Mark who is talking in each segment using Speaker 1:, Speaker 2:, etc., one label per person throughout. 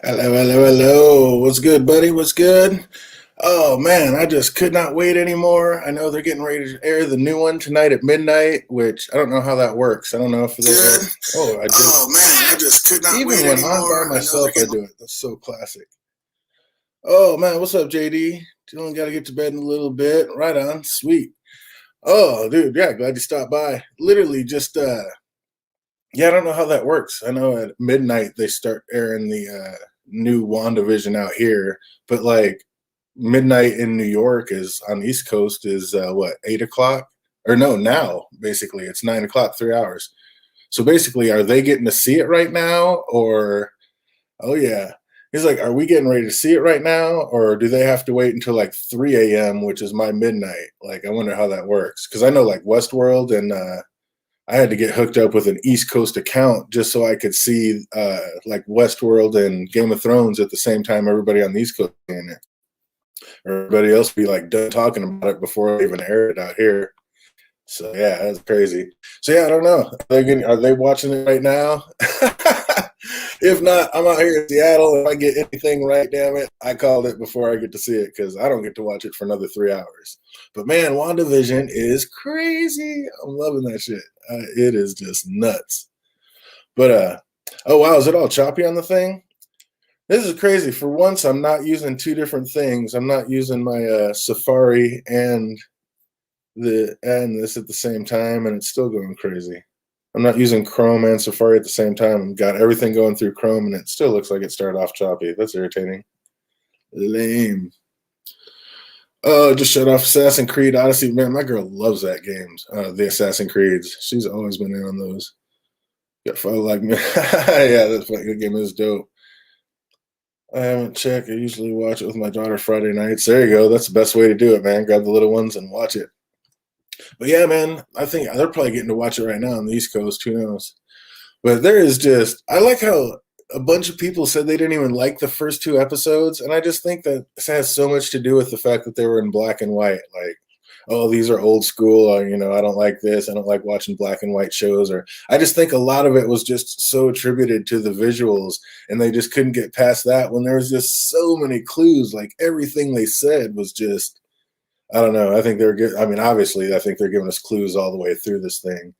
Speaker 1: Hello, hello, hello. What's good, buddy? What's good? Oh man, I just could not wait anymore. I know they're getting ready to air the new one tonight at midnight, which I don't know how that works. I don't know if they
Speaker 2: Good.
Speaker 1: got. Oh, I
Speaker 2: Oh
Speaker 1: just
Speaker 2: man, I just could not
Speaker 1: even
Speaker 2: wait
Speaker 1: when I'm by
Speaker 2: anymore. I know they're
Speaker 1: myself, I
Speaker 2: getting.
Speaker 1: do it. That's so classic. Oh man, what's up, JD? Dylan got to get to bed in a little bit. Right on, sweet. Oh, dude, yeah, glad you stopped by. Literally, just yeah, I don't know how that works. I know at midnight they start airing the new Wandavision out here, but like midnight in New York is on the East Coast is what 8 o'clock or no now basically it's 9 o'clock, 3 hours. So basically, are they getting to see it right now or oh yeah? He's like, are we getting ready to see it right now, or do they have to wait until like 3 a.m., which is my midnight? Like, I wonder how that works because I know like Westworld and I had to get hooked up with an East Coast account just so I could see like Westworld and Game of Thrones at the same time everybody on the East Coast in it. Everybody else be like done talking about it before I even air it out here. So yeah, that's crazy. So yeah, I don't know. Are they watching it right now? If not, I'm out here in Seattle. If I get anything right, damn it, I called it before I get to see it because I don't get to watch it for another 3 hours. But man, WandaVision is crazy. I'm loving that shit. It is just nuts. But oh wow, is it all choppy on the thing? This is crazy. For once, I'm not using two different things. I'm not using my Safari and this at the same time, and it's still going crazy. I'm not using Chrome and Safari at the same time. I've got everything going through Chrome, and it still looks like it started off choppy. That's irritating. Lame. Oh, just shut off Assassin's Creed Odyssey. Man, my girl loves that game. The Assassin's Creeds. She's always been in on those. Got follow like me. Yeah, that game is dope. I haven't checked. I usually watch it with my daughter Friday nights. There you go. That's the best way to do it, man. Grab the little ones and watch it. But yeah, man, I think they're probably getting to watch it right now on the East Coast. Who knows? But there is just, I like how a bunch of people said they didn't even like the first two episodes. And I just think that this has so much to do with the fact that they were in black and white. Like, oh, these are old school, or, I don't like this. I don't like watching black and white shows. Or I just think a lot of it was just so attributed to the visuals. And they just couldn't get past that when there was just so many clues. Like everything they said was just, I don't know. I think they're good. I mean, obviously, I think they're giving us clues all the way through this thing.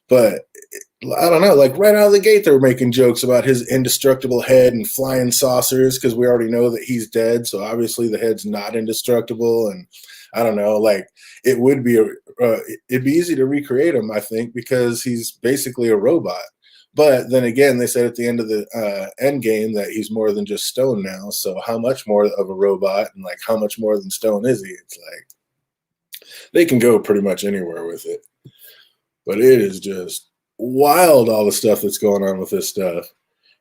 Speaker 1: But I don't know, like right out of the gate, they were making jokes about his indestructible head and flying saucers because we already know that he's dead. So obviously the head's not indestructible. And I don't know, like it would be it'd be easy to recreate him, I think, because he's basically a robot. But then again, they said at the end of the end game that he's more than just stone now. So how much more of a robot and like how much more than stone is he? It's like they can go pretty much anywhere with it. But it is just wild all the stuff that's going on with this stuff.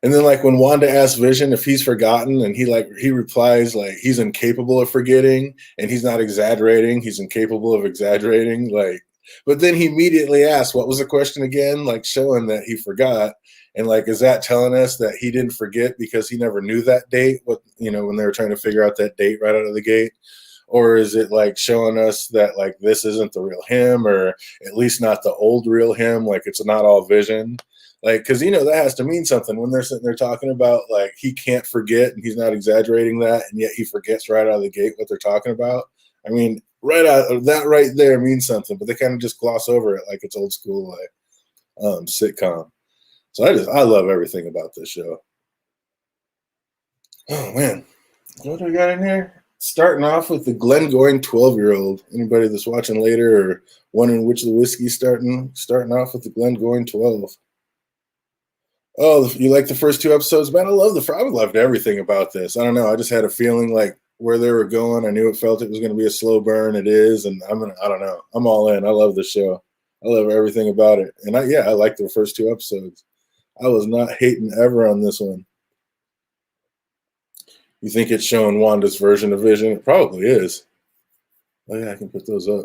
Speaker 1: And then like when Wanda asks Vision if he's forgotten and he replies like he's incapable of forgetting and he's not exaggerating, he's incapable of exaggerating, like but then he immediately asks what was the question again, like showing that he forgot. And like is that telling us that he didn't forget because he never knew that date, what when they were trying to figure out that date right out of the gate? Or is it like showing us that like this isn't the real him, or at least not the old real him, like it's not all vision? Like because that has to mean something when they're sitting there talking about like he can't forget and he's not exaggerating that, and yet he forgets right out of the gate what they're talking about. I mean, right out of that right there means something, but they kind of just gloss over it like it's old school like sitcom. So I love everything about this show. Oh man, what do we got in here? Starting off with the Glengoyne 12-year-old. Anybody that's watching later or wondering which of the whiskey's starting off with the Glengoyne 12. Oh, you like the first two episodes? Man, I loved everything about this. I don't know. I just had a feeling like where they were going. I knew it was going to be a slow burn. It is, and I don't know. I'm all in. I love the show. I love everything about it. And I liked the first two episodes. I was not hating ever on this one. You think it's showing Wanda's version of Vision? It probably is. Oh yeah, I can put those up.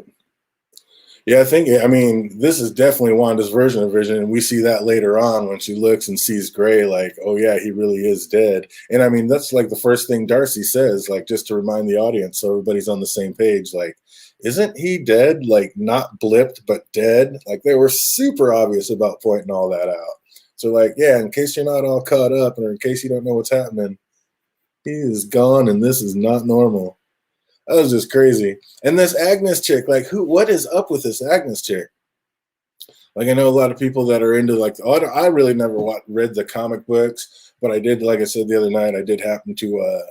Speaker 1: Yeah, I mean, this is definitely Wanda's version of Vision, and we see that later on when she looks and sees Gray, like, oh yeah, he really is dead. And I mean, that's like the first thing Darcy says, like, just to remind the audience so everybody's on the same page, like, isn't he dead? Like, not blipped, but dead? Like, they were super obvious about pointing all that out. So, like, yeah, in case you're not all caught up, or in case you don't know what's happening, He is gone, and this is not normal. That was just crazy. And this Agnes chick, like, who? What is up with this Agnes chick? Like, I know a lot of people that are into like. I really never read the comic books, but I did. Like I said the other night, I did happen to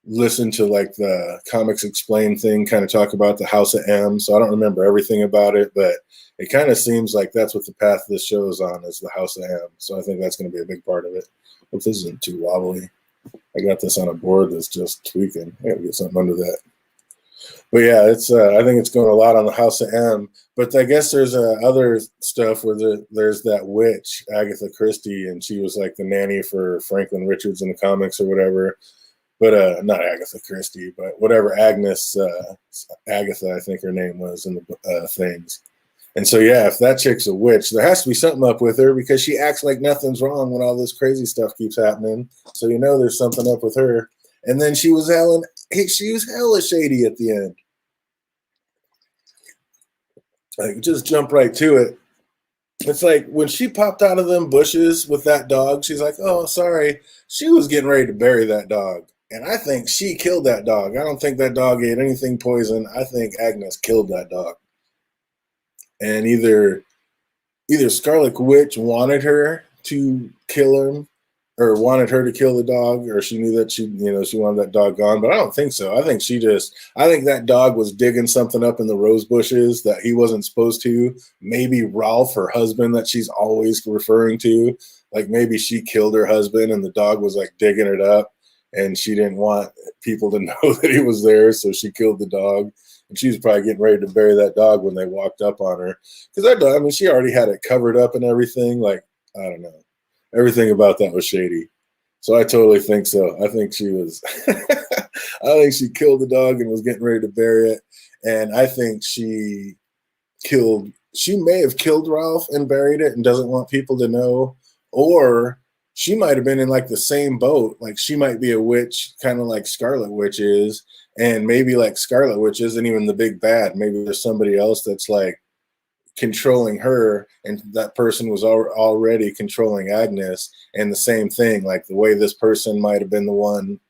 Speaker 1: listen to like the Comics Explained thing, kind of talk about the House of M. So I don't remember everything about it, but it kind of seems like that's what the path this show is on, is the House of M. So I think that's going to be a big part of it. Hope this isn't too wobbly. I got this on a board that's just tweaking. I gotta get something under that. But yeah, it's. I think it's going a lot on the House of M. But I guess there's other stuff where there's that witch Agatha Christie, and she was like the nanny for Franklin Richards in the comics or whatever. But not Agatha Christie, but whatever Agnes, Agatha, I think her name was in the things. And so, yeah, if that chick's a witch, there has to be something up with her because she acts like nothing's wrong when all this crazy stuff keeps happening. So you know there's something up with her. And then she was hella shady at the end. Like, just jump right to it. It's like when she popped out of them bushes with that dog, she's like, oh, sorry. She was getting ready to bury that dog. And I think she killed that dog. I don't think that dog ate anything poison. I think Agnes killed that dog. And either Scarlet Witch wanted her to kill him, or wanted her to kill the dog, or she knew that she wanted that dog gone. But I don't think so. I think that dog was digging something up in the rose bushes that he wasn't supposed to. Maybe Ralph, her husband, that she's always referring to. Like maybe she killed her husband and the dog was like digging it up and she didn't want people to know that he was there. So she killed the dog. And she was probably getting ready to bury that dog when they walked up on her. Because that dog, I mean, she already had it covered up and everything. Like, I don't know. Everything about that was shady. So I totally think so. I think she was, I think she killed the dog and was getting ready to bury it. And I think she may have killed Ralph and buried it and doesn't want people to know. Or she might have been in like the same boat. Like she might be a witch, kind of like Scarlet Witch is. And maybe like Scarlet Witch isn't even the big bad. Maybe there's somebody else that's like controlling her, and that person was already controlling Agnes. And the same thing, like the way this person might have been the one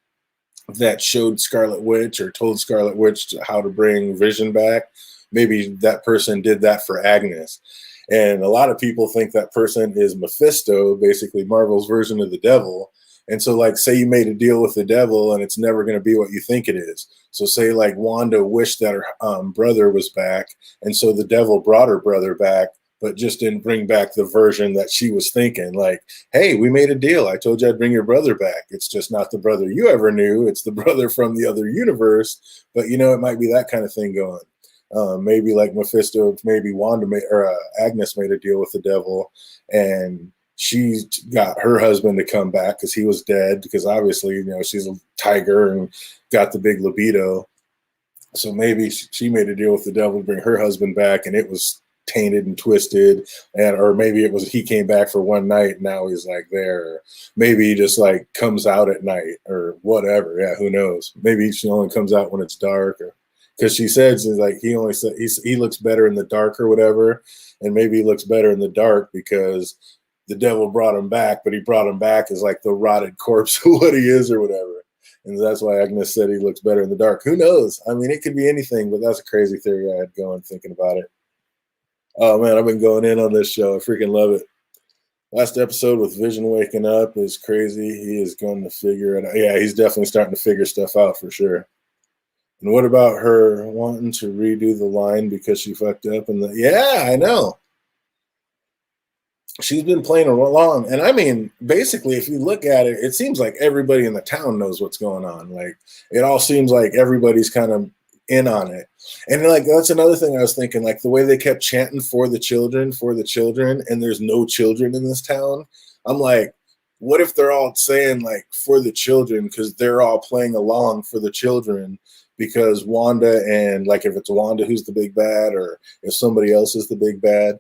Speaker 1: that showed Scarlet Witch or told Scarlet Witch how to bring Vision back. Maybe that person did that for Agnes. And a lot of people think that person is Mephisto, basically Marvel's version of the devil. And so, like, say you made a deal with the devil and it's never going to be what you think it is. So say, like, Wanda wished that her brother was back. And so the devil brought her brother back, but just didn't bring back the version that she was thinking. Like, hey, we made a deal. I told you I'd bring your brother back. It's just not the brother you ever knew. It's the brother from the other universe. But, you know, it might be that kind of thing going. Maybe like Mephisto, maybe Agnes made a deal with the devil, and she got her husband to come back because he was dead. Because obviously, you know, she's a tiger and got the big libido. So maybe she made a deal with the devil to bring her husband back, and it was tainted and twisted. Or maybe it was he came back for one night, and now he's like there. Or maybe he just like comes out at night or whatever. Yeah, who knows? Maybe she only comes out when it's dark, or because she says like he looks better in the dark or whatever, and maybe he looks better in the dark because the devil brought him back, but he brought him back as like the rotted corpse of what he is or whatever. And that's why Agnes said he looks better in the dark. Who knows? I mean, it could be anything, but that's a crazy theory I had going thinking about it. Oh man, I've been going in on this show. I freaking love it. Last episode with Vision waking up is crazy. He is going to figure it out. Yeah, he's definitely starting to figure stuff out for sure. And what about her wanting to redo the line because she fucked up? Yeah, I know. She's been playing along. And I mean, basically, if you look at it, it seems like everybody in the town knows what's going on. Like, it all seems like everybody's kind of in on it. And like, that's another thing I was thinking, like the way they kept chanting for the children, and there's no children in this town. I'm like, what if they're all saying like for the children because they're all playing along for the children? Because Wanda, and like if it's Wanda who's the big bad, or if somebody else is the big bad,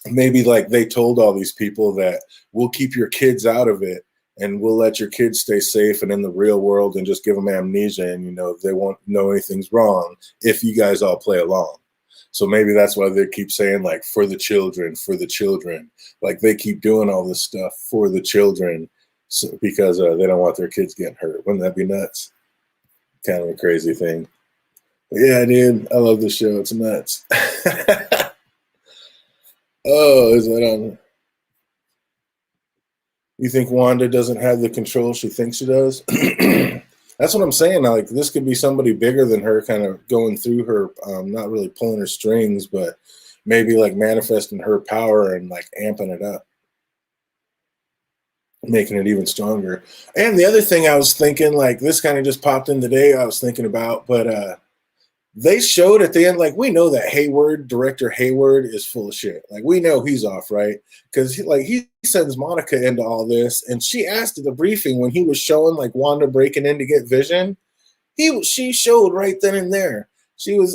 Speaker 1: maybe like they told all these people that we'll keep your kids out of it and we'll let your kids stay safe and in the real world and just give them amnesia, and you know they won't know anything's wrong if you guys all play along. So maybe that's why they keep saying like for the children, like they keep doing all this stuff for the children. so, because they don't want their kids getting hurt. Wouldn't that be nuts? Kind of a crazy thing. But yeah, dude, I love this show. It's nuts. Oh, is that on? You think Wanda doesn't have the control she thinks she does? That's what I'm saying. Like, this could be somebody bigger than her, kind of going through her, not really pulling her strings, but maybe like manifesting her power and like amping it up, making it even stronger. And the other thing I was thinking, like, this kind of just popped in today, I was thinking about, but they showed at the end, like, we know that Hayward, director Hayward, is full of shit. Like, we know he's off, right? Because he sends Monica into all this, and she asked at the briefing when he was showing like Wanda breaking in to get Vision. She showed right then and there. She was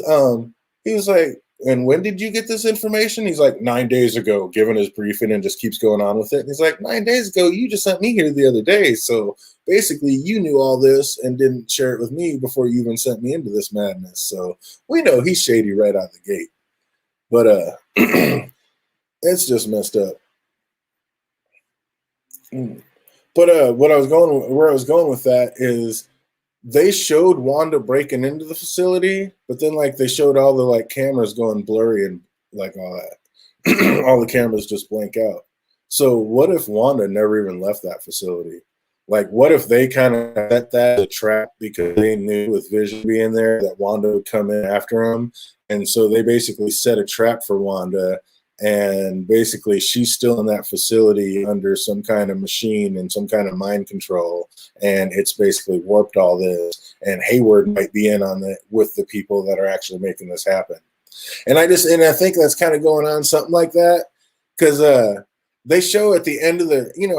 Speaker 1: he was like, and when did you get this information? He's like, 9 days ago, giving his briefing and just keeps going on with it. And he's like, 9 days ago, you just sent me here the other day. So basically, you knew all this and didn't share it with me before you even sent me into this madness. So we know he's shady right out the gate. But it's just messed up. But where I was going with that is they showed Wanda breaking into the facility, but then like they showed all the like cameras going blurry and like all that. All the cameras just blank out. So what if Wanda never even left that facility? Like, what if they kind of set that as a trap because they knew with Vision being there that Wanda would come in after him, and so they basically set a trap for Wanda. And basically, she's still in that facility under some kind of machine and some kind of mind control. And it's basically warped all this. And Hayward might be in on it with the people that are actually making this happen. And I think that's kind of going on, something like that. Because they show at the end of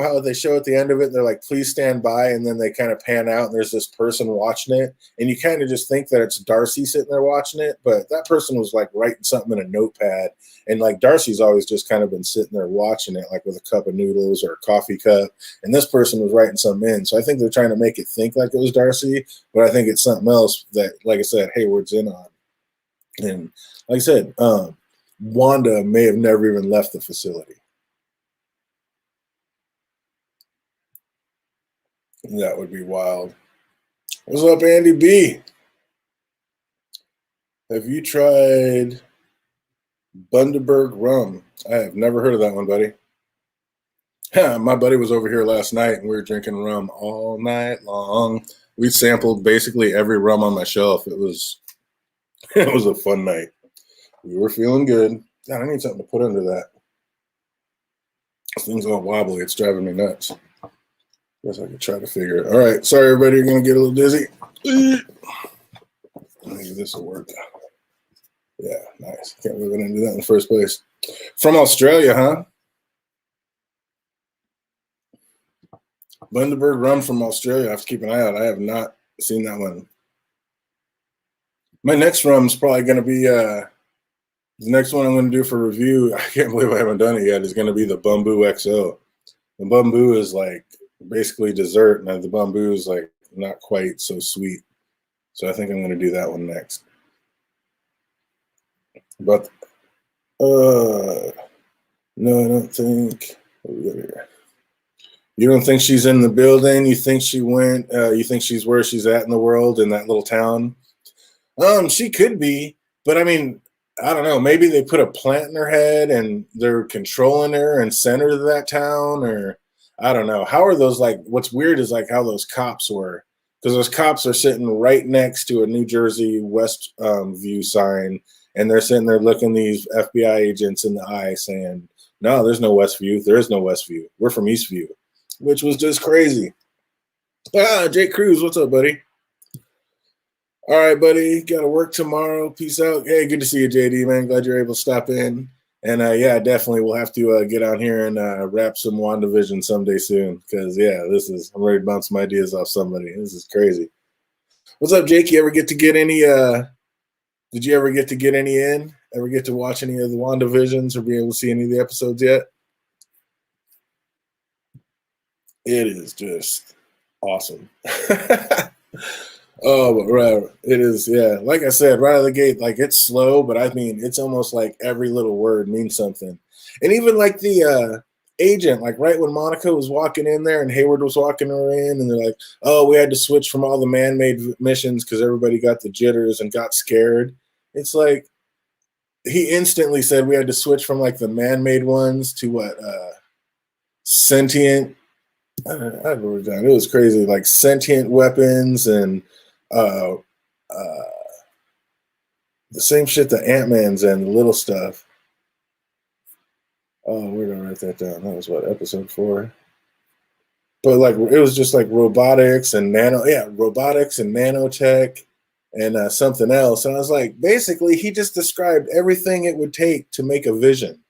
Speaker 1: how they show at the end of it, they're like, please stand by. And then they kind of pan out and there's this person watching it. And you kind of just think that it's Darcy sitting there watching it. But that person was like writing something in a notepad. And like Darcy's always just kind of been sitting there watching it, like with a cup of noodles or a coffee cup. And this person was writing something in. So I think they're trying to make it think like it was Darcy. But I think it's something else that, like I said, Hayward's in on. And like I said, Wanda may have never even left the facility. That would be wild. What's up, Andy B? Have you tried Bundaberg rum? I have never heard of that one, buddy. My buddy was over here last night, and we were drinking rum all night long. We sampled basically every rum on my shelf. It was a fun night. We were feeling good. God, I need something to put under that. This thing's all wobbly. It's driving me nuts. Guess I could try to figure it. All right. Sorry, everybody. You're going to get a little dizzy. Maybe this will work. Yeah, nice. Can't believe I didn't do that in the first place. From Australia, huh? Bundaberg rum from Australia. I have to keep an eye out. I have not seen that one. My next rum is probably going to be the next one I'm going to do for review. I can't believe I haven't done it yet. Is going to be the Bamboo XO. The Bamboo is like basically dessert, and the Bamboo is like not quite so sweet. So I think I'm going to do that one next. But no, I don't think. What do we got here? You don't think she's in the building? You think she went? You think she's where she's at in the world, in that little town? She could be, but I mean, I don't know. Maybe they put a plant in her head and they're controlling her and sent her to that town, or I don't know. How are those like? What's weird is like how those cops were, because those cops are sitting right next to a New Jersey West View sign, and they're sitting there looking these FBI agents in the eye, saying, "No, there's no Westview. There is no Westview. We're from Eastview," which was just crazy. Jake Cruz, what's up, buddy? All right, buddy. Got to work tomorrow. Peace out. Hey, good to see you, JD, man. Glad you're able to stop in. And yeah, definitely we'll have to get out here and wrap some WandaVision someday soon. Because yeah, I'm ready to bounce some ideas off somebody. This is crazy. What's up, Jake? You ever get to get any? Did you ever get to get any in? Ever get to watch any of the WandaVisions or be able to see any of the episodes yet? It is just awesome. Oh, but right. It is, yeah. Like I said, right out of the gate, like it's slow, but I mean, it's almost like every little word means something. And even like the agent, like right when Monica was walking in there and Hayward was walking her in, and they're like, "Oh, we had to switch from all the man-made missions because everybody got the jitters and got scared." It's like he instantly said we had to switch from like the man-made ones to what sentient. I wrote it down. It was crazy, like sentient weapons and uh, uh, the same shit that Ant-Man's and the little stuff. Oh, where did I write that down? That was what, episode 4. But like it was just like robotics and robotics and nanotech and something else. And I was like, basically, he just described everything it would take to make a vision.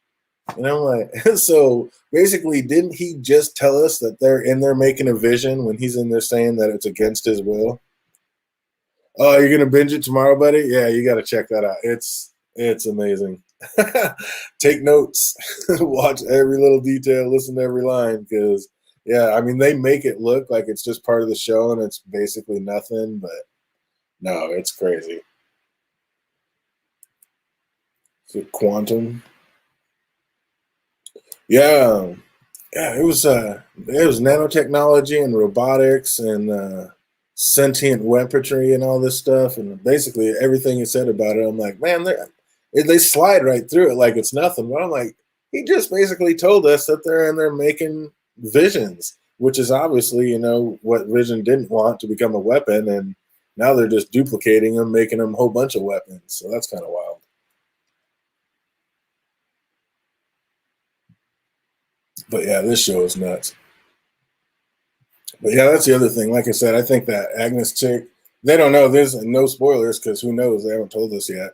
Speaker 1: And I'm like, so basically, didn't he just tell us that they're in there making a vision when he's in there saying that it's against his will? Oh, you're gonna binge it tomorrow, buddy? Yeah, you got to check that out. It's amazing. Take notes, watch every little detail, listen to every line, because yeah, I mean they make it look like it's just part of the show and it's basically nothing, but no, it's crazy. So quantum, yeah, yeah, it was nanotechnology and robotics and sentient weaponry and all this stuff, and basically everything he said about it, I'm like, man, they slide right through it like it's nothing. But I'm like, he just basically told us that they're in there making visions, which is obviously what Vision didn't want to become a weapon, and now they're just duplicating them, making them a whole bunch of weapons. So that's kind of wild. But yeah, this show is nuts. But yeah, that's the other thing. Like I said, I think that Agnes chick, they don't know. There's no spoilers because who knows? They haven't told us yet.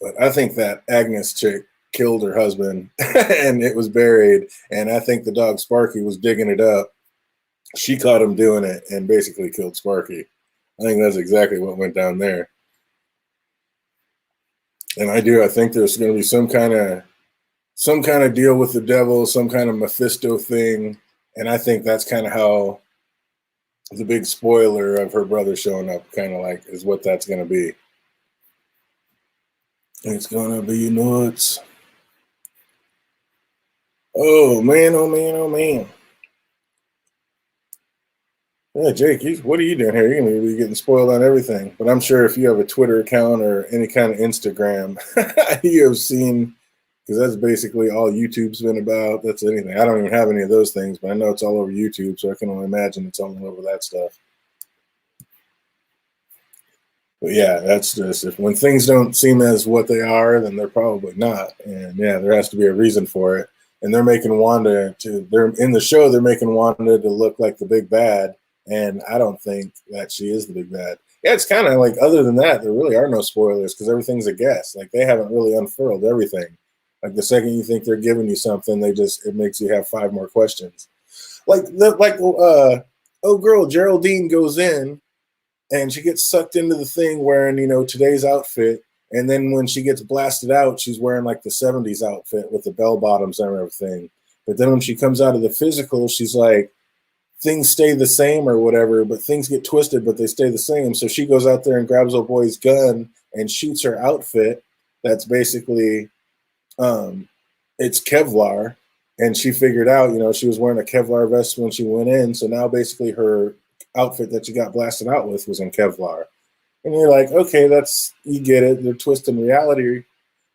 Speaker 1: But I think that Agnes chick killed her husband and it was buried. And I think the dog Sparky was digging it up. She caught him doing it and basically killed Sparky. I think that's exactly what went down there. And I think there's going to be some kind of deal with the devil, some kind of Mephisto thing. And I think that's kind of how the big spoiler of her brother showing up kind of like is what that's going to be. It's going to be nuts. Oh, man, oh, man, oh, man. Yeah, Jake, what are you doing here? You're going to be getting spoiled on everything. But I'm sure if you have a Twitter account or any kind of Instagram, you have seen, because that's basically all YouTube's been about. That's anything. I don't even have any of those things, but I know it's all over YouTube, so I can only imagine it's all over that stuff. But yeah, that's just when things don't seem as what they are, then they're probably not. And yeah, there has to be a reason for it. And they're making they're in the show, they're making Wanda to look like the big bad. And I don't think that she is the big bad. Yeah, it's kind of like, other than that, there really are no spoilers because everything's a guess. Like they haven't really unfurled everything. Like the second you think they're giving you something, it makes you have 5 more questions. Oh girl, Geraldine goes in and she gets sucked into the thing wearing, today's outfit. And then when she gets blasted out, she's wearing like the 70s outfit with the bell bottoms and everything. But then when she comes out of the physical, she's like, things stay the same or whatever, but things get twisted, but they stay the same. So she goes out there and grabs old boy's gun and shoots her outfit. That's basically, it's Kevlar. And she figured out, she was wearing a Kevlar vest when she went in. So now basically her outfit that she got blasted out with was in Kevlar. And you're like, okay, you get it. They're twisting reality.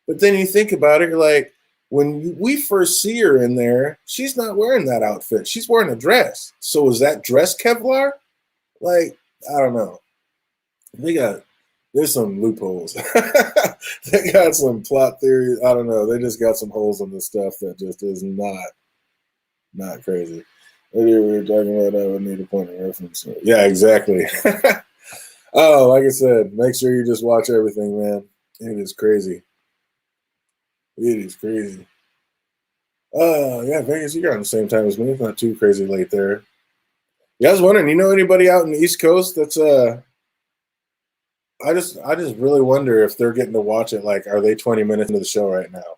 Speaker 1: But then you think about it, you're like, when we first see her in there, she's not wearing that outfit. She's wearing a dress. So is that dress Kevlar? Like, I don't know. There's some loopholes. They got some plot theories. I don't know. They just got some holes in the stuff that just is not crazy. Earlier we were talking about I would need a point of reference. Yeah, exactly. Oh, like I said, make sure you just watch everything, man. It is crazy. It is crazy. Yeah, Vegas, you got on the same time as me. It's not too crazy late there. Yeah, I was wondering, anybody out in the East Coast that's I just really wonder if they're getting to watch it. Like, are they 20 minutes into the show right now?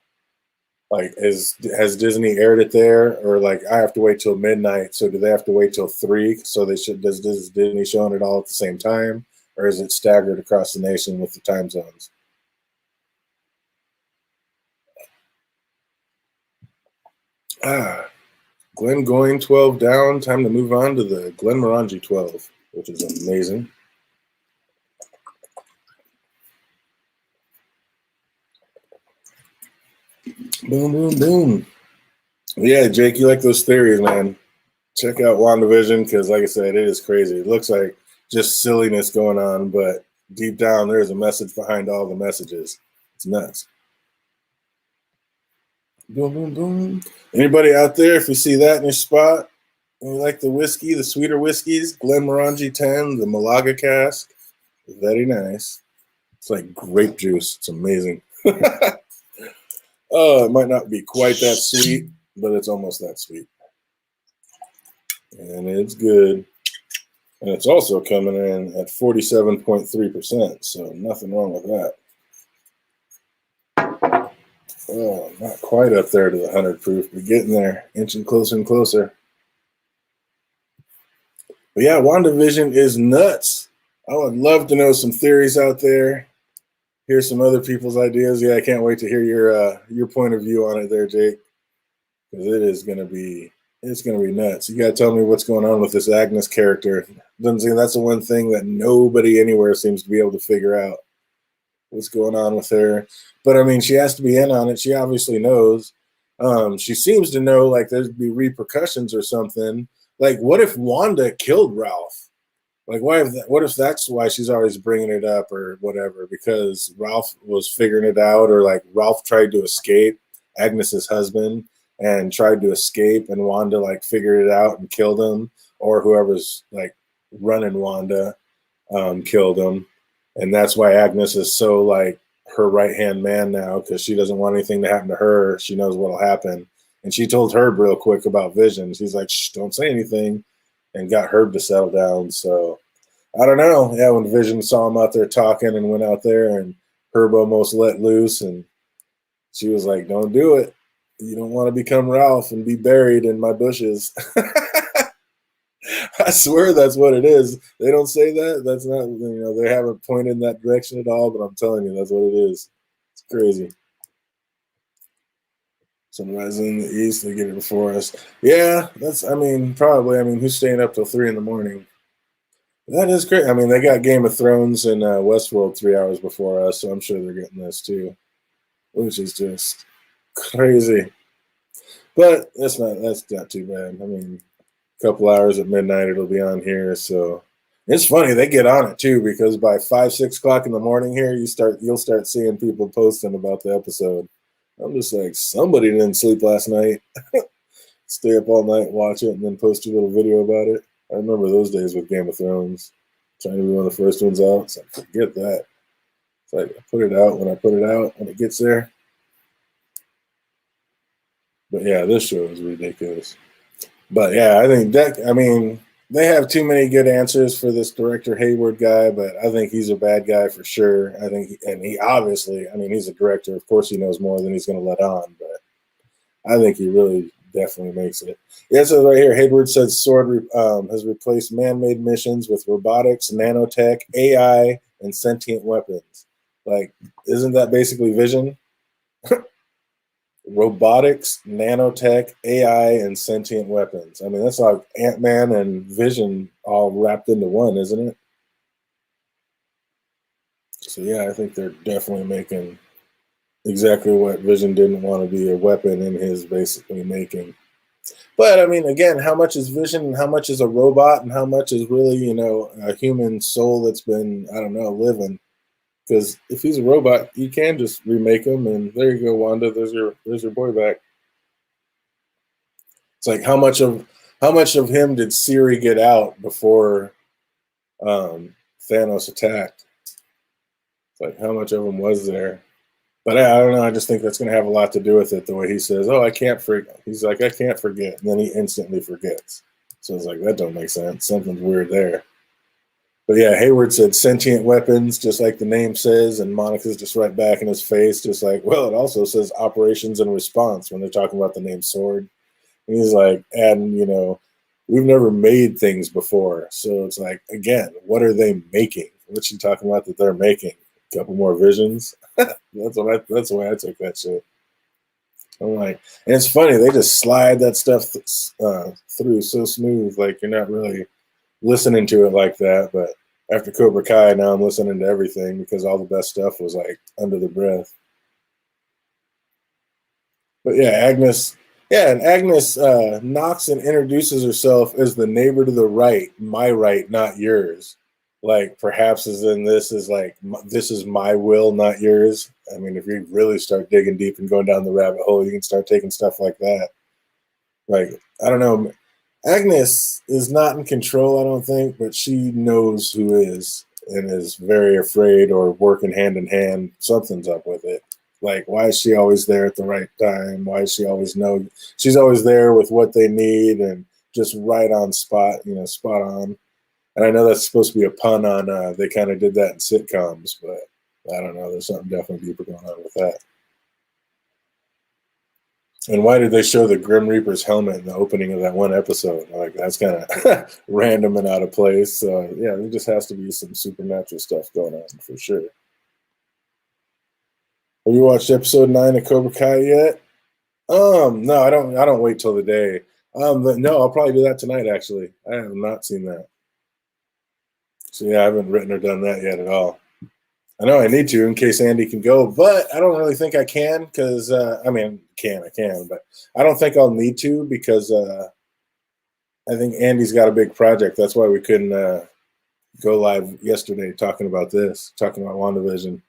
Speaker 1: Like, has Disney aired it there, or like I have to wait till midnight? So do they have to wait till 3? So does Disney showing it all at the same time, or is it staggered across the nation with the time zones? Ah, Glenn going 12 down. Time to move on to the Glenmorangie 12, which is amazing. Boom, boom, boom. Yeah, Jake, you like those theories, man. Check out WandaVision because, like I said, it is crazy. It looks like just silliness going on, but deep down, there's a message behind all the messages. It's nuts. Boom, boom, boom. Anybody out there, if you see that in your spot, and you like the whiskey, the sweeter whiskeys, Glenmorangie 10, the Malaga cask, very nice. It's like grape juice. It's amazing. Oh, it might not be quite that sweet, but it's almost that sweet. And it's good. And it's also coming in at 47.3%, so nothing wrong with that. Oh, not quite up there to the 100 proof, but getting there, inching closer and closer. But yeah, WandaVision is nuts. I would love to know some theories out there. Hear some other people's ideas. Yeah, I can't wait to hear your point of view on it there, Jake. Because it's gonna be nuts. You gotta tell me what's going on with this Agnes character. Doesn't seem that's the one thing that nobody anywhere seems to be able to figure out. What's going on with her? But I mean, she has to be in on it. She obviously knows. She seems to know like there'd be repercussions or something. Like, what if Wanda killed Ralph? Like, what if that's why she's always bringing it up or whatever? Because Ralph was figuring it out, or like Ralph tried to escape, Agnes's husband, and tried to escape, and Wanda like figured it out and killed him, or whoever's like running Wanda killed him, and that's why Agnes is so like her right hand man now because she doesn't want anything to happen to her. She knows what'll happen, and she told Herb real quick about Vision. She's like, "Shh, don't say anything." And got Herb to settle down. So I don't know. Yeah, when Vision saw him out there talking and went out there and Herb almost let loose and she was like, don't do it. You don't want to become Ralph and be buried in my bushes. I swear that's what it is. They don't say that. That's not, they haven't pointed in that direction at all, but I'm telling you, that's what it is. It's crazy. Sunrise in the east, they get it before us. Yeah, probably. Who's staying up till 3 a.m? That is great. I mean, they got Game of Thrones and Westworld 3 hours before us, so I'm sure they're getting this too, which is just crazy. But that's not too bad. I mean, a couple hours at midnight it'll be on here, so it's funny they get on it too because by 5-6 o'clock in the morning here you'll start seeing people posting about the episode. I'm just like, somebody didn't sleep last night. Stay up all night, watch it, and then post a little video about it. I remember those days with Game of Thrones, trying to be one of the first ones out. So forget that. It's like I put it out when it gets there. But yeah, this show is ridiculous. But yeah, I think they have too many good answers for this director Hayward guy, but I think he's a bad guy for sure. He obviously, he's a director. Of course, he knows more than he's going to let on, but I think he really definitely makes it. Yeah, it says right here, Hayward says Sword has replaced man-made missions with robotics, nanotech, AI, and sentient weapons. Like, isn't that basically Vision? Robotics, nanotech, AI, and sentient weapons. That's like Ant-Man and Vision all wrapped into one, isn't it? So yeah, I think they're definitely making exactly what Vision didn't want to be a weapon in his basically making. But again, how much is Vision and how much is a robot and how much is really, a human soul that's been, I don't know, living? Because if he's a robot, you can just remake him, and there you go, Wanda. There's your boy back. It's like how much of him did Siri get out before Thanos attacked? It's like how much of him was there? But I don't know. I just think that's going to have a lot to do with it. The way he says, "Oh, I can't forget." He's like, "I can't forget," and then he instantly forgets. So it's like that don't make sense. Something's weird there. But yeah, Hayward said sentient weapons, just like the name says, and Monica's just right back in his face, just like, well, it also says operations and response when they're talking about the name Sword. And he's like, and we've never made things before, so it's like, again, what are they making? What's she talking about that they're making? A couple more Visions. That's the way I took that shit. I'm like, and it's funny, they just slide that stuff through so smooth, like you're not really listening to it like that. But after Cobra Kai, now I'm listening to everything because all the best stuff was like under the breath. But yeah, Agnes. Yeah, and Agnes knocks and introduces herself as the neighbor to the right, my right, not yours. Like perhaps as in this is like this is my will, not yours. I mean, if you really start digging deep and going down the rabbit hole, you can start taking stuff like that. Like I don't know, Agnes is not in control, I don't think, but she knows who is and is very afraid or working hand in hand. Something's up with it. Like, why is she always there at the right time? Why is she always know? She's always there with what they need and just right on spot, spot on. And I know that's supposed to be a pun on, they kind of did that in sitcoms, but I don't know. There's something definitely deeper going on with that. And why did they show the Grim Reaper's helmet in the opening of that one episode? Like that's kind of random and out of place. So yeah, there just has to be some supernatural stuff going on for sure. Have you watched episode 9 of Cobra Kai yet? No, I don't. I don't wait till the day. But no, I'll probably do that tonight. Actually, I have not seen that. So yeah, I haven't written or done that yet at all. I know I need to in case Andy can go, but I don't really think I can because I mean, I can, but I don't think I'll need to because I think Andy's got a big project. That's why we couldn't go live yesterday talking about WandaVision.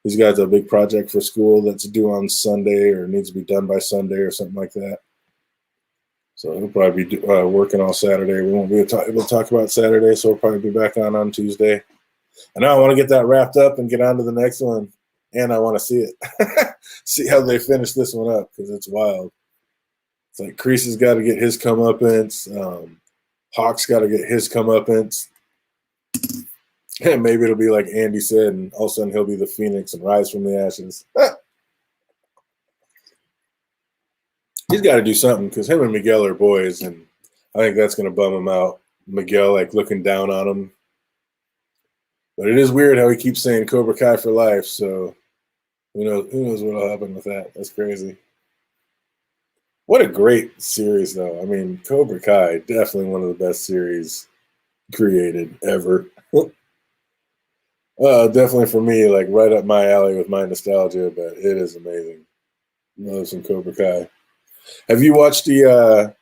Speaker 1: He's got a big project for school that's due on Sunday or needs to be done by Sunday or something like that. So he'll probably be working all Saturday. We won't be able to talk about Saturday, so we'll probably be back on Tuesday. I know I want to get that wrapped up and get on to the next one, and I want to see it, see how they finish this one up because it's wild. It's like Kreese has got to get his comeuppance, Hawk's got to get his comeuppance, and maybe it'll be like Andy said, and all of a sudden he'll be the Phoenix and rise from the ashes. He's got to do something because him and Miguel are boys, and I think that's going to bum him out. Miguel like looking down on him. But it is weird how he keeps saying Cobra Kai for life, so who knows what'll happen with that. That's crazy. What a great series, though. I mean, Cobra Kai, definitely one of the best series created ever. Definitely for me, like right up my alley with my nostalgia, but it is amazing. Love some Cobra Kai. Have you watched the,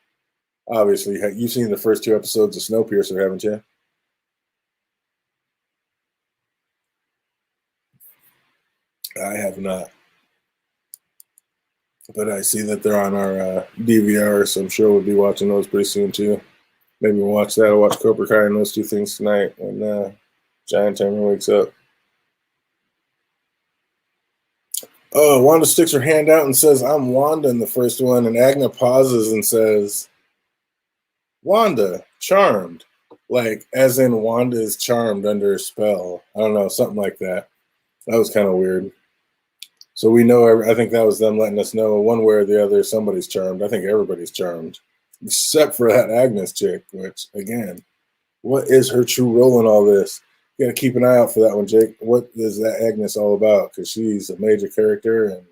Speaker 1: obviously, you've seen the first 2 episodes of Snowpiercer, haven't you? I have not. But I see that they're on our DVR, so I'm sure we'll be watching those pretty soon too. Maybe we'll watch that. I'll watch Cobra Kai and those 2 things tonight when Giant Timer wakes up. Oh, Wanda sticks her hand out and says, "I'm Wanda" in the first one, and Agna pauses and says, "Wanda, charmed." Like, as in Wanda is charmed under a spell. I don't know, something like that. That was kind of weird. So we know, I think that was them letting us know one way or the other somebody's charmed. I think everybody's charmed, except for that Agnes chick, which, again, what is her true role in all this? You got to keep an eye out for that one, Jake. What is that Agnes all about? Because she's a major character and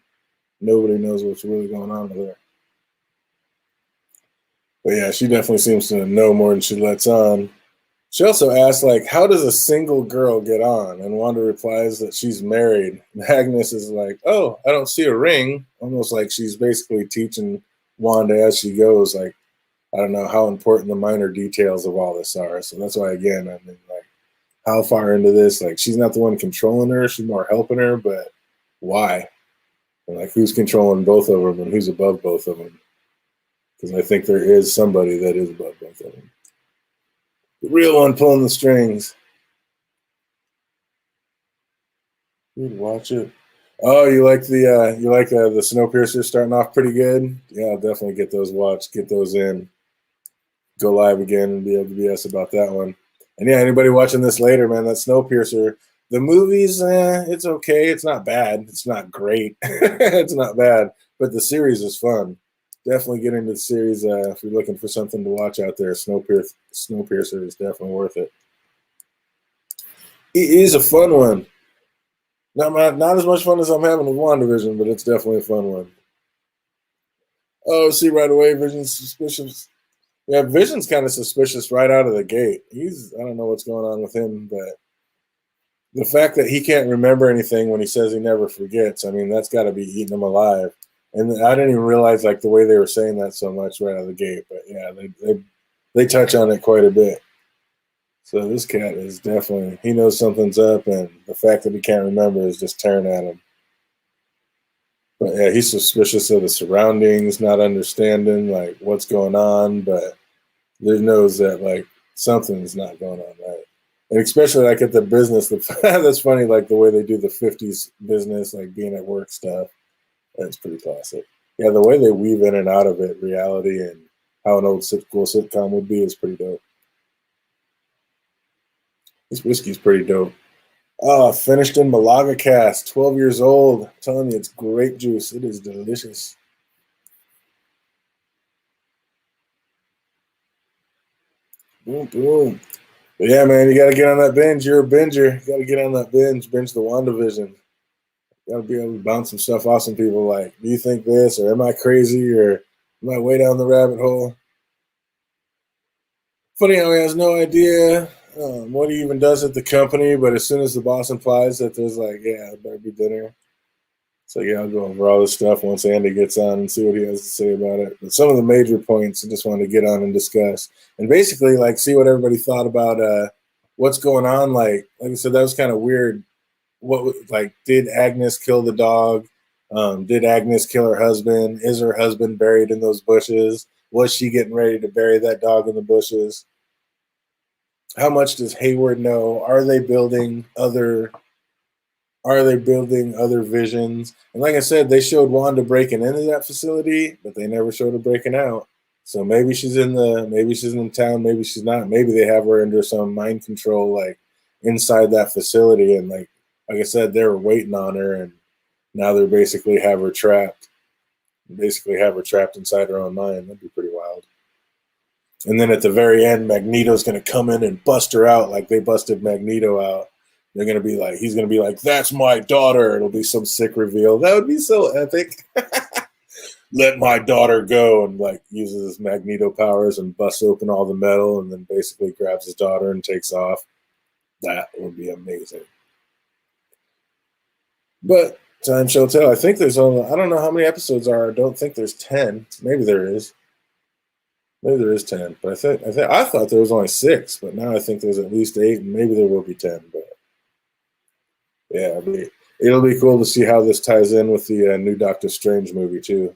Speaker 1: nobody knows what's really going on with her. But yeah, she definitely seems to know more than she lets on. She also asks, like, how does a single girl get on? And Wanda replies that she's married. And Agnes is like, oh, I don't see a ring. Almost like she's basically teaching Wanda as she goes. Like, I don't know how important the minor details of all this are. So that's why, again, I mean, like, how far into this? Like, she's not the one controlling her. She's more helping her, but why? And, like, who's controlling both of them and who's above both of them? Because I think there is somebody that is above both of them. The real one pulling the strings. You'd watch it. Oh, you like the Snowpiercer starting off pretty good? Yeah, I'll definitely get those watched, get those in, go live again and be able to BS about that one. And yeah, anybody watching this later, man, that Snowpiercer, the movies, it's okay. It's not bad. It's not great. It's not bad, but the series is fun. Definitely get into the series if you're looking for something to watch out there. Snowpiercer is definitely worth it. It is a fun one. Not as much fun as I'm having with WandaVision, but it's definitely a fun one. Oh, see right away, Vision's suspicious. Yeah, Vision's kind of suspicious right out of the gate. I don't know what's going on with him, but the fact that he can't remember anything when he says he never forgets, I mean, that's got to be eating him alive. And I didn't even realize like the way they were saying that so much right out of the gate. But yeah, they touch on it quite a bit. So this cat is definitely he knows something's up, and the fact that he can't remember is just tearing at him. But yeah, he's suspicious of the surroundings, not understanding like what's going on, but they knows that like something's not going on right. And especially like at the business, that's funny, like the way they do the '50s business, like being at work stuff. That's pretty classic. Yeah, the way they weave in and out of it, reality and how an old cool sitcom would be is pretty dope. This whiskey's pretty dope. Oh, finished in Malaga cast, 12 years old. I'm telling you, it's grape juice. It is delicious. Boom, boom. But yeah, man, you got to get on that binge. You're a binger. You got to get on that binge. Binge the Wandavision. Got to be able to bounce some stuff off some people. Like, do you think this, or am I crazy, or am I way down the rabbit hole? Funny how he has no idea what he even does at the company, but as soon as the boss implies that there's like, yeah, it better be dinner. So yeah, I'll go over all this stuff once Andy gets on and see what he has to say about it. But some of the major points I just wanted to get on and discuss, and basically like see what everybody thought about what's going on. Like I said, that was kind of weird. Like did Agnes kill the dog? Did Agnes kill her husband? Is her husband buried in those bushes? Was she getting ready to bury that dog in the bushes? How much does Hayward know? Are they building other visions? And like I said, they showed Wanda breaking into that facility, but they never showed her breaking out. So maybe she's in town, maybe she's not. Maybe they have her under some mind control, like inside that facility, and like I said, they were waiting on her, and now they're basically have her trapped inside her own mind. That'd be pretty wild. And then at the very end, Magneto's going to come in and bust her out like they busted Magneto out. They're going to be like, he's going to be like, that's my daughter. It'll be some sick reveal. That would be so epic. Let my daughter go, and like uses his Magneto powers and busts open all the metal and then basically grabs his daughter and takes off. That would be amazing. But time shall tell. I think there's only, I don't know how many episodes are. I don't think there's 10. Maybe there is. Maybe there is 10, but I thought there was only 6, but now I think there's at least 8, and maybe there will be 10. But yeah, it'll be cool to see how this ties in with the new Doctor Strange movie too,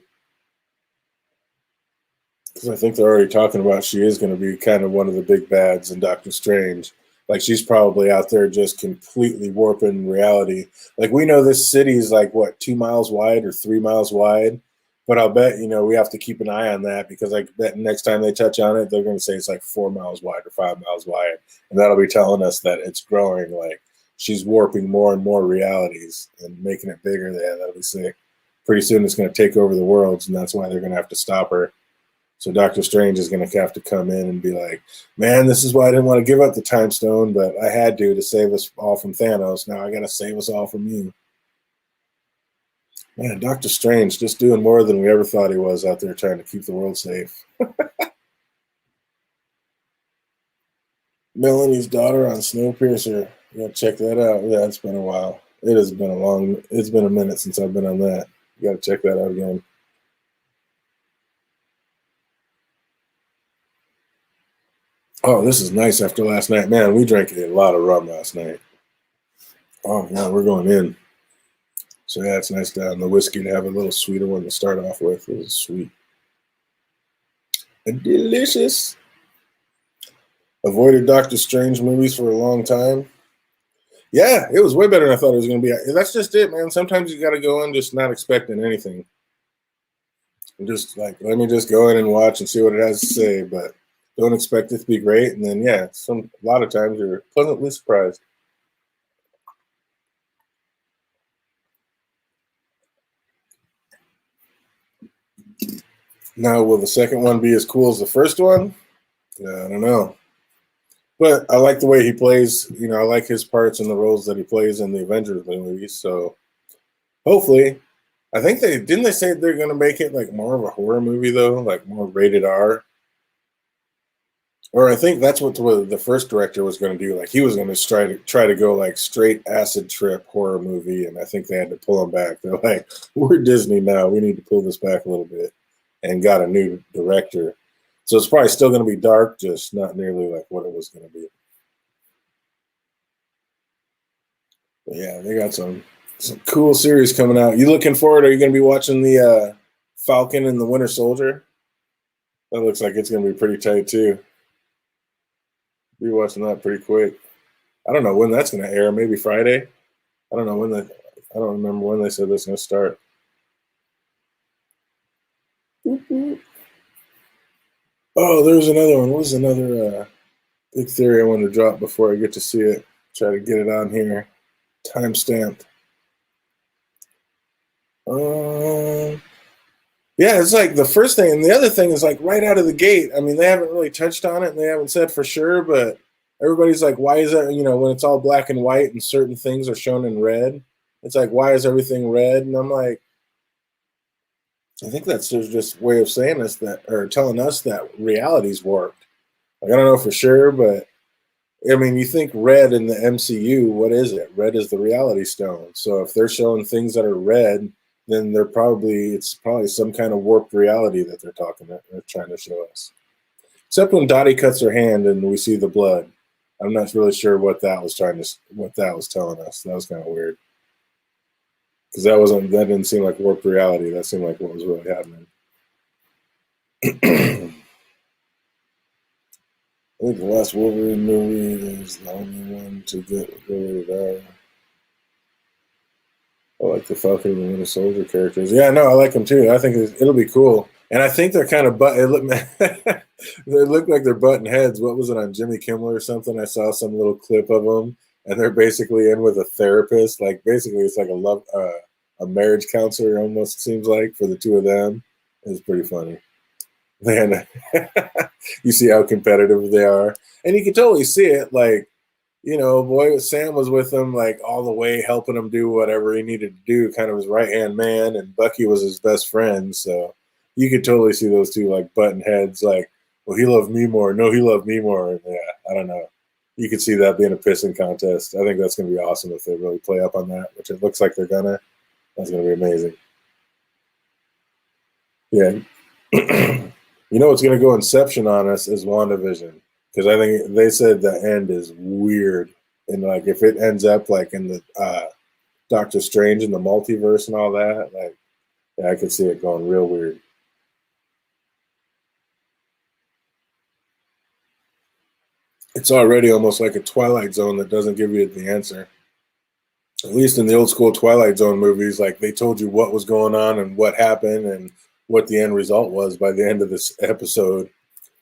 Speaker 1: because I think they're already talking about she is going to be kind of one of the big bads in Doctor Strange. Like she's probably out there just completely warping reality. Like we know this city is like what 2 miles wide or 3 miles wide, but I'll bet we have to keep an eye on that because I bet next time they touch on it, they're going to say it's like 4 miles wide or 5 miles wide, and that'll be telling us that it's growing. Like she's warping more and more realities and making it bigger. Yeah, that'll be sick. Pretty soon it's going to take over the worlds, and that's why they're going to have to stop her. So Doctor Strange is going to have to come in and be like, man, this is why I didn't want to give up the time stone, but I had to save us all from Thanos. Now I got to save us all from you. Man, Doctor Strange just doing more than we ever thought he was out there trying to keep the world safe. Melanie's daughter on Snowpiercer. You got to check that out. Yeah, it's been a while. It's been a minute since I've been on that. You got to check that out again. Oh, this is nice after last night. Man, we drank a lot of rum last night. Oh, yeah, we're going in. So, yeah, it's nice down the whiskey to have a little sweeter one to start off with. It was sweet and delicious. Avoided Doctor Strange movies for a long time. Yeah, it was way better than I thought it was going to be. That's just it, man. Sometimes you got to go in just not expecting anything. And just like, let me just go in and watch and see what it has to say, but don't expect it to be great. And then, yeah, a lot of times you're pleasantly surprised. Now, will the second one be as cool as the first one? Yeah, I don't know. But I like the way he plays. I like his parts and the roles that he plays in the Avengers movies. So hopefully I think they didn't they say they're gonna make it like more of a horror movie though, like more rated R. Or I think that's what the first director was going to do. Like he was going to try to go like straight acid trip horror movie, and I think they had to pull him back. They're like, "We're Disney now. We need to pull this back a little bit," and got a new director. So it's probably still going to be dark, just not nearly like what it was going to be. But yeah, they got some cool series coming out. You looking forward? Are you going to be watching the Falcon and the Winter Soldier? That looks like it's going to be pretty tight too. Be watching that pretty quick. I don't know when that's going to air. Maybe Friday. I don't know when the. I don't remember when they said this going to start. Oh, there's another one. What was another big theory I wanted to drop before I get to see it? Try to get it on here. Time stamped. Um, yeah, it's like the first thing, and the other thing is like right out of the gate. I mean, they haven't really touched on it, and they haven't said for sure, but everybody's like, "Why is that?" You know, when it's all black and white, and certain things are shown in red, it's like, "Why is everything red?" And I'm like, I think that's just a way of saying us that, or telling us that reality's warped. Like I don't know for sure, but I mean, you think red in the MCU, what is it? Red is the reality stone. So if they're showing things that are red, then it's probably some kind of warped reality that they're trying to show us. Except when Dottie cuts her hand and we see the blood. I'm not really sure what that was telling us. That was kind of weird. Because that didn't seem like warped reality. That seemed like what was really happening. I think the last Wolverine movie is the only one to get rated R. I like the Falcon and the Winter Soldier characters. Yeah, no, I like them too. I think it'll be cool. And I think they're kind of they look like they're button heads. What was it on Jimmy Kimmel or something? I saw some little clip of them, and they're basically in with a therapist. Like basically, it's like a marriage counselor almost seems like for the two of them. It's pretty funny. Man, you see how competitive they are, and you can totally see it. Like boy, Sam was with him like all the way, helping him do whatever he needed to do, kind of his right hand man, and Bucky was his best friend. So you could totally see those two like button heads, like, well, he loved me more. No, he loved me more. And, yeah, I don't know. You could see that being a pissing contest. I think that's going to be awesome if they really play up on that, which it looks like they're gonna. That's going to be amazing. Yeah. What's going to go Inception on us is WandaVision, because I think they said the end is weird, and like if it ends up like in the Doctor Strange and the multiverse and all that, like yeah, I could see it going real weird. It's already almost like a Twilight Zone that doesn't give you the answer. At least in the old school Twilight Zone movies, like they told you what was going on and what happened and what the end result was by the end of this episode.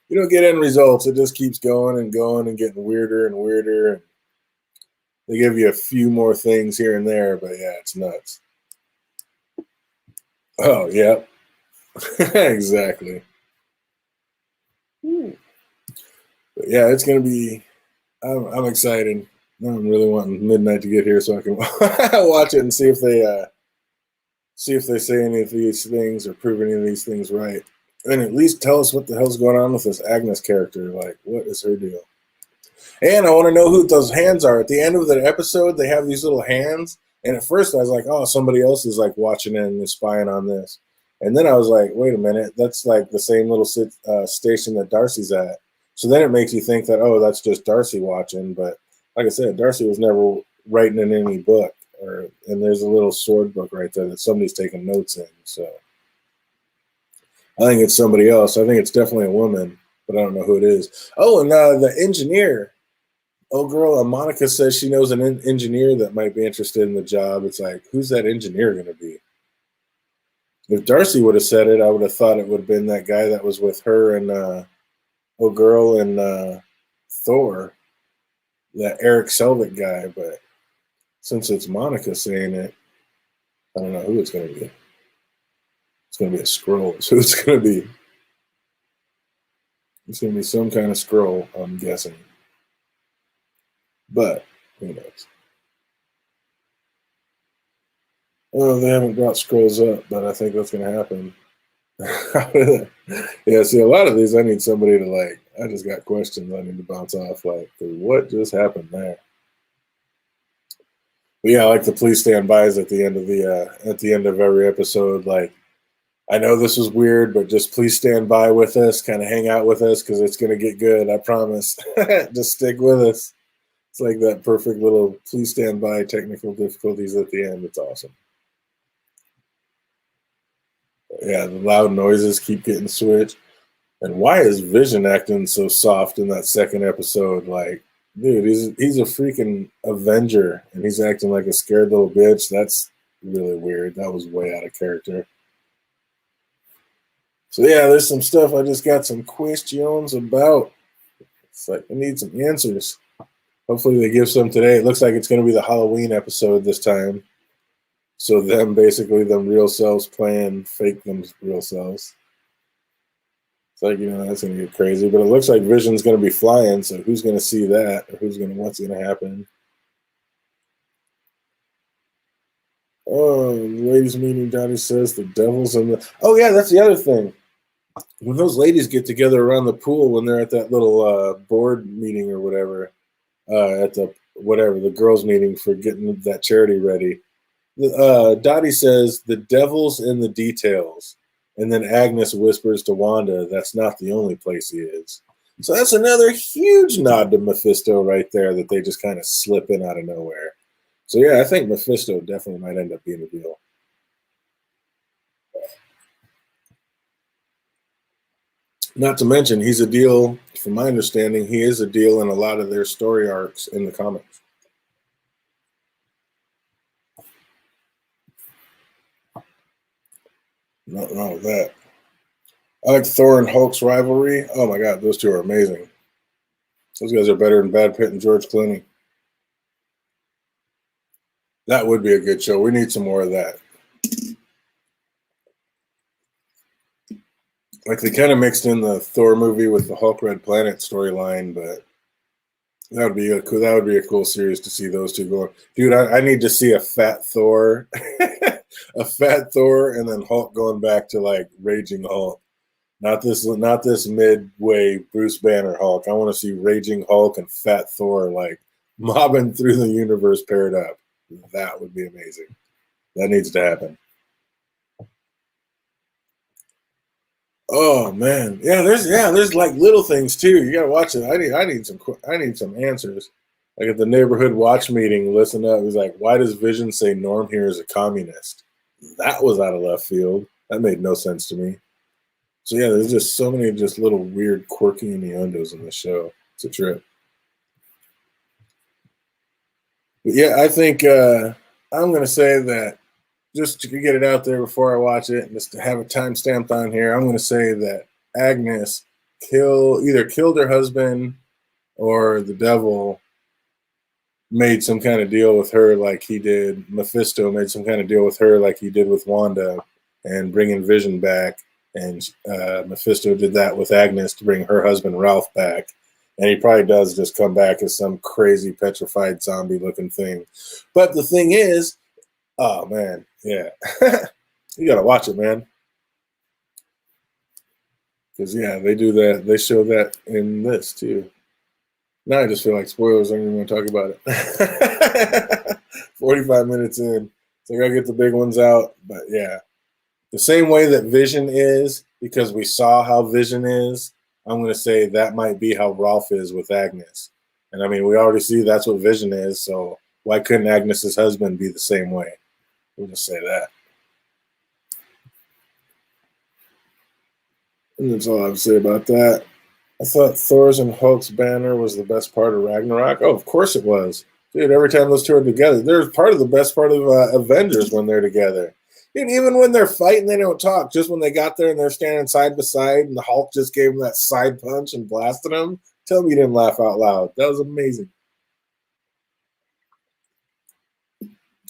Speaker 1: You don't get end results. It just keeps going and going and getting weirder and weirder. They give you a few more things here and there, but yeah, it's nuts. Oh, yeah. Exactly. But yeah, it's going to be, I'm excited. I'm really wanting midnight to get here so I can watch it and see if they say any of these things or prove any of these things right. And at least tell us what the hell's going on with this Agnes character. Like, what is her deal? And I want to know who those hands are. At the end of the episode, they have these little hands. And at first, I was like, oh, somebody else is like watching it and spying on this. And then I was like, wait a minute, that's like the same little station that Darcy's at. So then it makes you think that, oh, that's just Darcy watching. But like I said, Darcy was never writing in any book. And there's a little sword book right there that somebody's taking notes in. So I think it's somebody else. I think it's definitely a woman, but I don't know who it is. Oh, and the engineer. Oh, girl, Monica says she knows an engineer that might be interested in the job. It's like, who's that engineer going to be? If Darcy would have said it, I would have thought it would have been that guy that was with her and oh, girl and Thor, that Eric Selvig guy. But since it's Monica saying it, I don't know who it's going to be. It's going to be a scroll. So it's going to be. It's going to be some kind of scroll, I'm guessing. But who knows? Oh, they haven't brought scrolls up, but I think that's going to happen. Yeah, see, a lot of these, I need somebody to like. I just got questions I need to bounce off. Like, what just happened there? But yeah, like the please stand bys at the end of every episode. Like, I know this was weird, but just please stand by with us, kind of hang out with us because it's going to get good. I promise. Just stick with us. It's like that perfect little please stand by technical difficulties at the end. It's awesome. Yeah, the loud noises keep getting switched. And why is Vision acting so soft in that second episode? Like, dude, he's a freaking Avenger, and he's acting like a scared little bitch. That's really weird. That was way out of character. So yeah, there's some stuff I just got some questions about. It's like I need some answers. Hopefully they give some today. It looks like it's going to be the Halloween episode this time. So them real selves playing fake them real selves. It's like, that's going to get crazy. But it looks like Vision's going to be flying, so who's going to see that? Or what's going to happen? Oh, ladies' meeting, Donnie says the devil's in the. Oh, yeah, that's the other thing. When those ladies get together around the pool, when they're at that little board meeting or whatever, the girls' meeting for getting that charity ready, Dottie says the devil's in the details. And then Agnes whispers to Wanda, that's not the only place he is. So that's another huge nod to Mephisto right there that they just kind of slip in out of nowhere. So yeah, I think Mephisto definitely might end up being a deal. Not to mention, he's a deal, from my understanding, he is a deal in a lot of their story arcs in the comics. Nothing wrong with that. I like Thor and Hulk's rivalry. Oh my god, those two are amazing. Those guys are better than Brad Pitt and George Clooney. That would be a good show. We need some more of that. Like they kind of mixed in the Thor movie with the Hulk Red Planet storyline, but that would be a cool series to see those two go. Dude, I need to see a fat Thor, a fat Thor, and then Hulk going back to like Raging Hulk. Not this midway Bruce Banner Hulk. I want to see Raging Hulk and Fat Thor like mobbing through the universe paired up. That would be amazing. That needs to happen. Oh man, there's like little things too. You gotta watch it. I need some answers. Like at the neighborhood watch meeting, listen up. It was like, why does Vision say Norm here is a communist? That was out of left field. That made no sense to me. So yeah, there's just so many just little weird, quirky innuendos in the show. It's a trip. But yeah, I think I'm gonna say that just to get it out there before I watch it, and just to have a time stamped on here, I'm going to say that Agnes either killed her husband or the devil made some kind of deal with her like he did. Mephisto made some kind of deal with her like he did with Wanda and bringing Vision back. And Mephisto did that with Agnes to bring her husband Ralph back. And he probably does just come back as some crazy petrified zombie looking thing. But the thing is, oh man, yeah. You gotta watch it, man. Because yeah, they do that. They show that in this too. Now I just feel like spoilers. I don't even want to talk about it. 45 minutes in, so I gotta get the big ones out. But yeah, the same way that Vision is, because we saw how Vision is. I'm gonna say that might be how Ralph is with Agnes. And I mean, we already see that's what Vision is. So why couldn't Agnes's husband be the same way? We'll just say that. And that's all I have to say about that. I thought Thor's and Hulk's banner was the best part of Ragnarok. Oh, of course it was. Dude, every time those two are together, they're part of the best part of Avengers when they're together. Dude, even when they're fighting, they don't talk. Just when they got there and they're standing side by side and the Hulk just gave them that side punch and blasted them, tell me you didn't laugh out loud. That was amazing.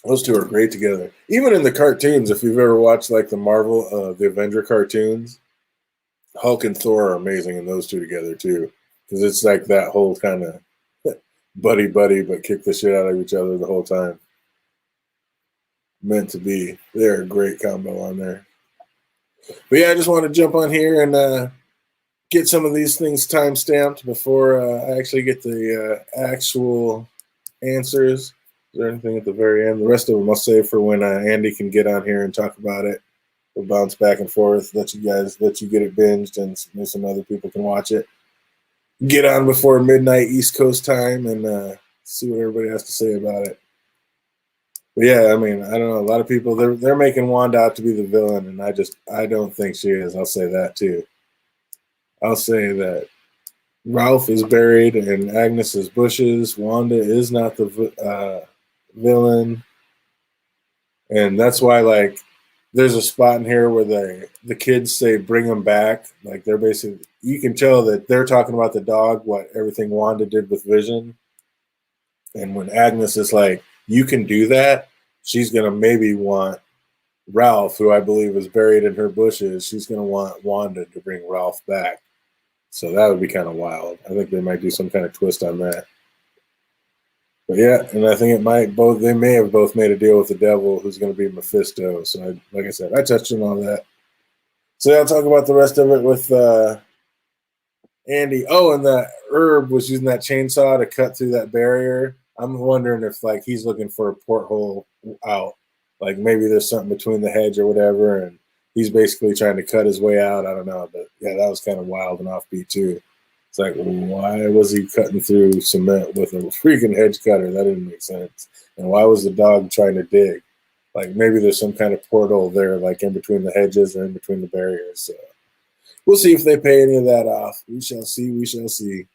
Speaker 1: Those two are great together. Even in the cartoons, if you've ever watched like the Avenger cartoons, Hulk and Thor are amazing in those two together too, because it's like that whole kind of buddy, but kick the shit out of each other the whole time. meant to be. They're a great combo on there. But yeah, I just want to jump on here and get some of these things time stamped before I actually get the actual answers. Is there anything at the very end? The rest of them I'll save for when Andy can get on here and talk about it. We'll bounce back and forth, let you get it binged, and some other people can watch it. Get on before midnight East Coast time and see what everybody has to say about it. But yeah, I mean, I don't know. A lot of people they're making Wanda out to be the villain, and I don't think she is. I'll say that too. I'll say that Ralph is buried in Agnes's bushes. Wanda is not the villain, and that's why like there's a spot in here where the kids say bring him back. Like they're basically you can tell that they're talking about the dog, what everything Wanda did with Vision, and when Agnes is like you can do that, she's gonna maybe want Ralph, who I believe is buried in her bushes. She's gonna want Wanda to bring Ralph back. So that would be kind of wild. I think they might do some kind of twist on that. But yeah, and I think they may have both made a deal with the devil who's going to be Mephisto. So like I said, I touched on all that. So yeah, I'll talk about the rest of it with Andy. Oh, and the herb was using that chainsaw to cut through that barrier. I'm wondering if like he's looking for a porthole out. Like maybe there's something between the hedge or whatever, and he's basically trying to cut his way out. I don't know, but yeah, that was kind of wild and offbeat too. It's like, why was he cutting through cement with a freaking hedge cutter? That didn't make sense. And why was the dog trying to dig? Like maybe there's some kind of portal there, like in between the hedges or in between the barriers. So we'll see if they pay any of that off. We shall see. We shall see.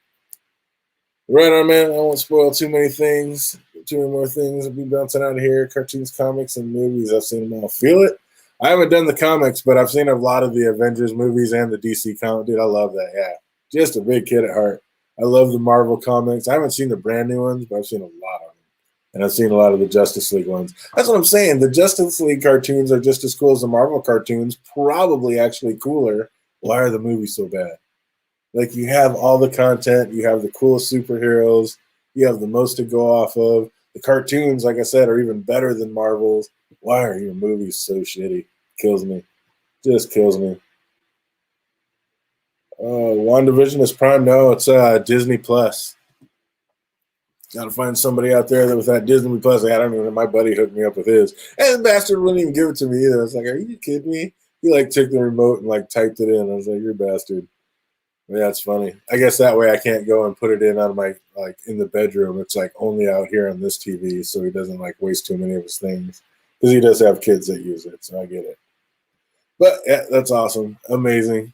Speaker 1: Right on, man. I won't spoil too many things. Too many more things will be bouncing out of here. Cartoons, comics, and movies. I've seen them all. Feel it? I haven't done the comics, but I've seen a lot of the Avengers movies and the DC comic. Dude, I love that. Yeah. Just a big kid at heart. I love the Marvel comics. I haven't seen the brand new ones, but I've seen a lot of them. And I've seen a lot of the Justice League ones. That's what I'm saying. The Justice League cartoons are just as cool as the Marvel cartoons, probably actually cooler. Why are the movies so bad? Like, you have all the content. You have the coolest superheroes. You have the most to go off of. The cartoons, like I said, are even better than Marvel's. Why are your movies so shitty? Kills me. Just kills me. Wandavision is Prime. No, it's Disney Plus. Got to find somebody out there that with that Disney Plus. I don't even know. My buddy hooked me up with his, and the bastard wouldn't even give it to me either. I was like, "Are you kidding me?" He like took the remote and like typed it in. I was like, "You're a bastard." Yeah, it's funny. I guess that way I can't go and put it in on my like in the bedroom. It's like only out here on this TV, so he doesn't like waste too many of his things because he does have kids that use it. So I get it. But yeah, that's awesome, amazing.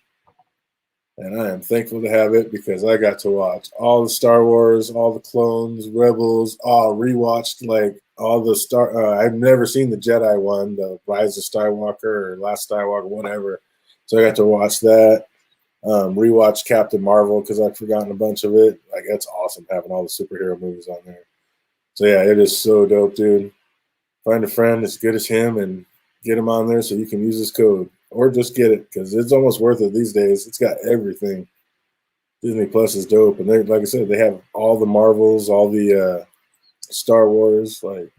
Speaker 1: And I am thankful to have it because I got to watch all the Star Wars, all the clones, Rebels, all rewatched like all the Star. I've never seen the Jedi one, the Rise of Skywalker or Last Skywalker, whatever. So I got to watch that. Rewatch Captain Marvel because I'd forgotten a bunch of it. Like that's awesome having all the superhero movies on there. So yeah, it is so dope, dude. Find a friend as good as him and get him on there so you can use his code. Or just get it because it's almost worth it these days. It's got everything. Disney Plus is dope, and they, like I said, they have all the Marvels, all the Star Wars. Like,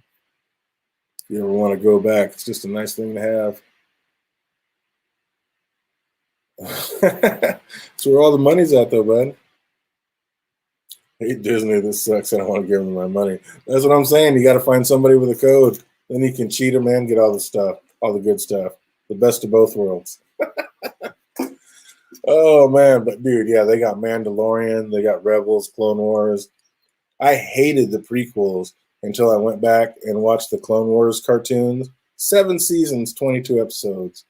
Speaker 1: if you ever want to go back, it's just a nice thing to have. That's where all the money's at, though, bud. Hey Disney, this sucks. I don't want to give them my money. That's what I'm saying. You got to find somebody with a code. Then you can cheat them and get all the stuff, all the good stuff, the best of both worlds. Oh man, but dude, yeah, they got Mandalorian, they got Rebels, Clone Wars. I hated the prequels until I went back and watched the Clone Wars cartoons. 7 seasons, 22 episodes.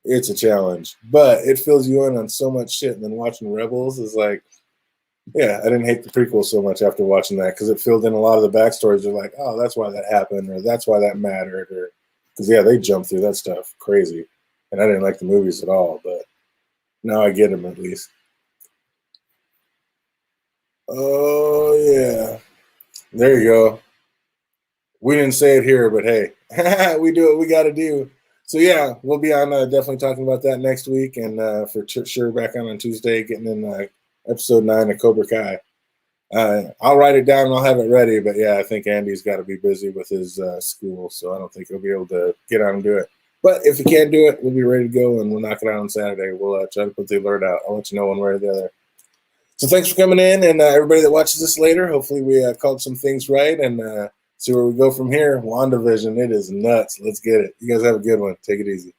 Speaker 1: It's a challenge, but it fills you in on so much shit. And then watching Rebels is like, yeah, I didn't hate the prequel so much after watching that because it filled in a lot of the backstories. You're like, oh, that's why that happened, or that's why that mattered, or because yeah, they jumped through that stuff crazy, and I didn't like the movies at all, but now I get them at least. Oh yeah, there you go. We didn't say it here, but hey, we do what we got to do. So yeah, we'll be on definitely talking about that next week, and for sure back on Tuesday, getting in episode 9 of Cobra Kai. I'll write it down and I'll have it ready. But yeah, I think Andy's got to be busy with his school, so I don't think he'll be able to get on and do it. But if he can't do it, we'll be ready to go and we'll knock it out on Saturday. We'll try to put the alert out. I'll let you know one way or the other. So thanks for coming in, and everybody that watches this later, hopefully we called some things right and see where we go from here. WandaVision, it is nuts. Let's get it. You guys have a good one. Take it easy.